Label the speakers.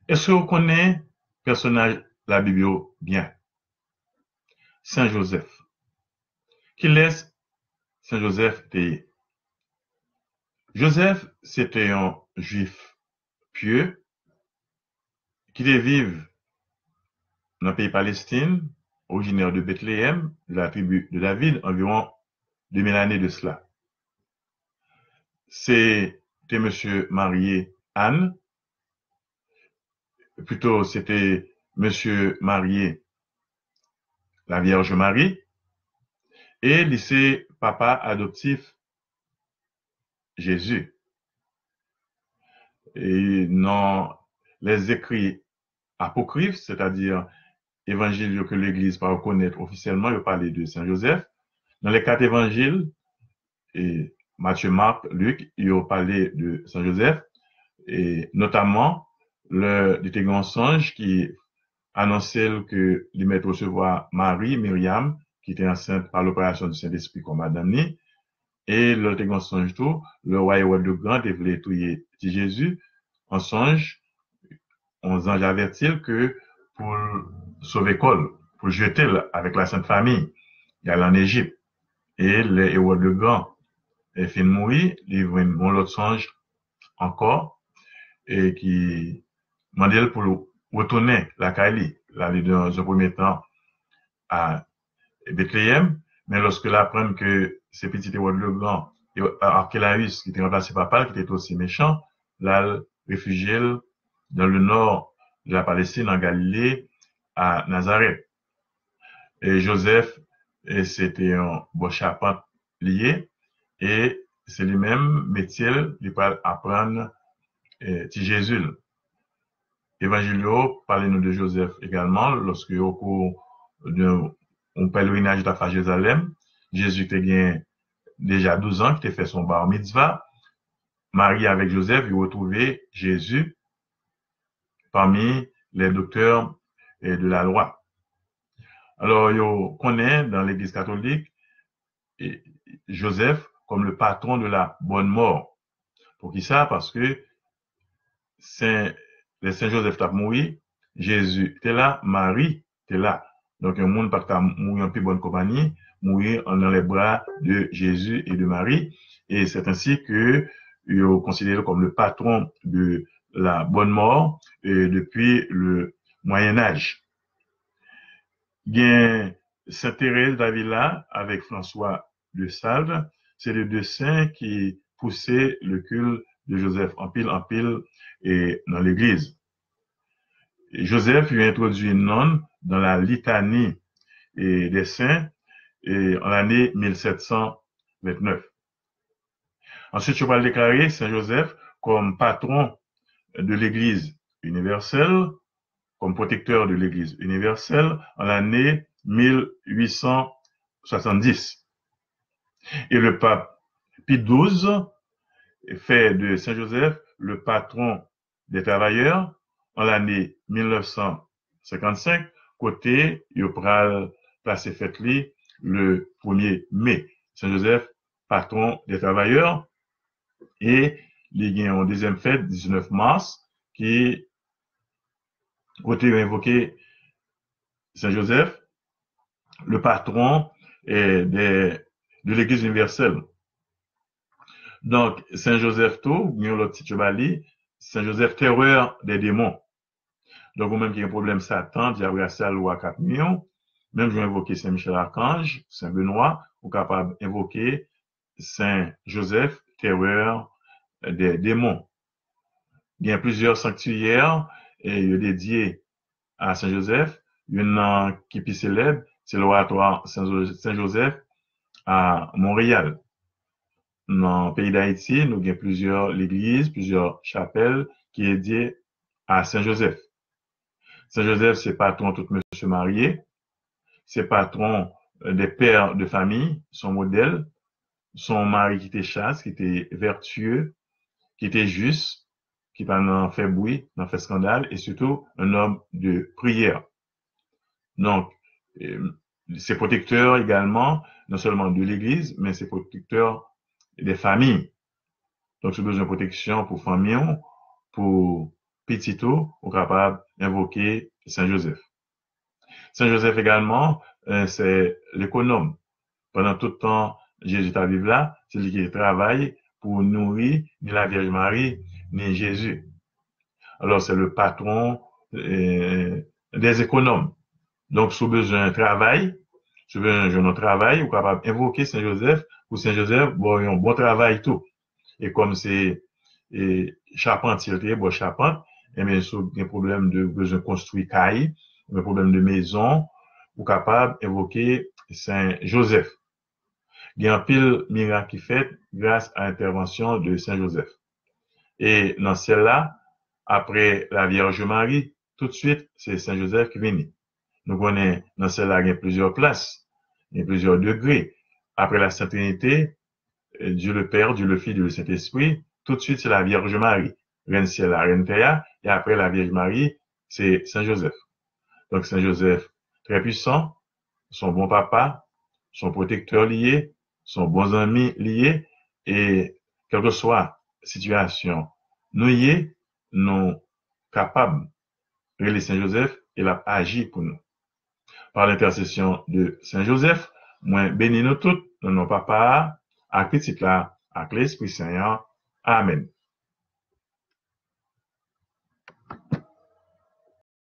Speaker 1: Est-ce que vous connaissez personnage de la Bible bien? Saint Joseph. Qui laisse Saint Joseph payer? Joseph, c'était un juif pieux qui devait vivre dans le pays Palestine, originaire de Bethléem, de la tribu de David, environ 2000 années de cela. C'était monsieur marié Anne, plutôt c'était monsieur marié la Vierge Marie, et lycée papa adoptif Jésus. Et dans les écrits apocryphes, c'est-à-dire évangiles que l'Église va reconnaître officiellement, il parlait de Saint Joseph. Dans les 4 évangiles, et Matthieu, Marc, Luc, il a parlé de Saint Joseph, et notamment le grand songe qui annonçait que il allait recevoir Marie, Myriam, qui était enceinte par l'opération du Saint-Esprit comme Madame Ni, et le grand songe tout, le roi Hérode le Grand devait tuer Jésus. En songe, on ange avertit que pour sauver Col, pour jeter avec la Sainte Famille, il y a en Égypte. Et le Hérode le Grand est fin de mourir, il y a un autre songe encore, et qui demandait pour retourner la Kali, l'aller dans un premier temps à Bethléem, mais lorsque l'apprennent que ces petits Hérode le Grand, Archélaïs, qui était remplacé par Paul, qui était aussi méchant, là, réfugié dans le nord de la Palestine, en Galilée, à Nazareth. Et Joseph, c'était un bon charpente lié, et c'est lui-même métier, il va apprendre Jésus. Évangilio, parlez-nous de Joseph également, lorsque au cours d'un pèlerinage à Jérusalem, Jésus était déjà 12 ans, qui était fait son bar mitzvah. Marie avec Joseph, il retrouvait Jésus parmi les docteurs de la loi. Alors, on connaît dans l'Église catholique Joseph comme le patron de la bonne mort. Pour qui ça? Parce que Saint Joseph t'a mouru, Jésus était là, Marie était là. Donc, un monde pas qu'à mourir en plus bonne compagnie, mourir dans les bras de Jésus et de Marie. Et c'est ainsi que il est considéré comme le patron de la bonne mort depuis le Moyen-Âge. Il y a Sainte Thérèse d'Avila avec François de Sales, c'est les deux saints qui poussaient le culte de Joseph en pile et dans l'église. Joseph lui a introduit une nonne dans la litanie des saints en l'année 1729. Ensuite, je vais déclarer Saint Joseph comme patron de l'église universelle, comme protecteur de l'église universelle en l'année 1870. Et le pape Pie XII fait de Saint Joseph le patron des travailleurs en l'année 1955, côté il pral placer fête li le 1er mai. Saint Joseph, patron des travailleurs, et il y a une deuxième fête, 19 mars, qui côté invoqué Saint Joseph, le patron de l'Église universelle. Donc, Saint Joseph tout, nous l'autre petit chevalier, Saint Joseph terreur des démons. Donc, vous-même qui a un problème Satan, diable racial ou à 4 millions, même je vais invoquer Saint Michel Archange, Saint Benoît, ou capable d'invoquer Saint Joseph, terreur des démons. Il y a plusieurs sanctuaires dédiés à Saint Joseph. Il y en a qui est célèbre, c'est l'oratoire Saint Joseph à Montréal. Dans le pays d'Haïti, nous avons plusieurs églises, plusieurs chapelles qui sont dédiées à Saint Joseph. Saint Joseph, c'est patron de tout monsieur marié, c'est patron des pères de famille, son modèle, son mari qui était chaste, qui était vertueux, qui était juste, qui n'a fait bruit, n'a fait scandale, et surtout un homme de prière. Donc, c'est protecteur également, non seulement de l'Église, mais c'est protecteur des familles. Donc, c'est besoin de protection pour famille, pour petit tout, ou capable d'invoquer Saint-Joseph. Saint-Joseph également, c'est l'économe. Pendant tout le temps, Jésus est vivre là, c'est lui qui travaille pour nourrir ni la Vierge Marie, ni Jésus. Alors, c'est le patron des économes. Donc, si vous avez besoin de travail, si vous avez besoin de travail, vous êtes capable d'invoquer Saint-Joseph, pour Saint-Joseph, bon, un bon travail tout. Et comme c'est charpentier, bon, charpente, et bien, si vous avez un problème de besoin de construire caille, un problème de maison, vous êtes capable d'invoquer Saint-Joseph. Il y a un pile miracle qui fait grâce à l'intervention de Saint-Joseph. Et dans celle-là, après la Vierge Marie, tout de suite, c'est Saint-Joseph qui vient. Nous connaissons dans celle-là, il y a plusieurs classes, il y a plusieurs degrés. Après la Sainte Trinité, Dieu le Père, Dieu le Fils, Dieu le Saint-Esprit, tout de suite, c'est la Vierge Marie. Reine ciel, la Reine terre, et après la Vierge Marie, c'est Saint-Joseph. Donc, Saint-Joseph, très puissant, son bon papa, son protecteur lié, son bon ami lié, et quelle que soit la situation, nous y est, nous capables de relire Saint-Joseph, et il a agi pour nous. Par l'intercession de Saint-Joseph, moi, bénis nous tous, dans nos papas, à petit là, à l'Esprit Saint. Amen.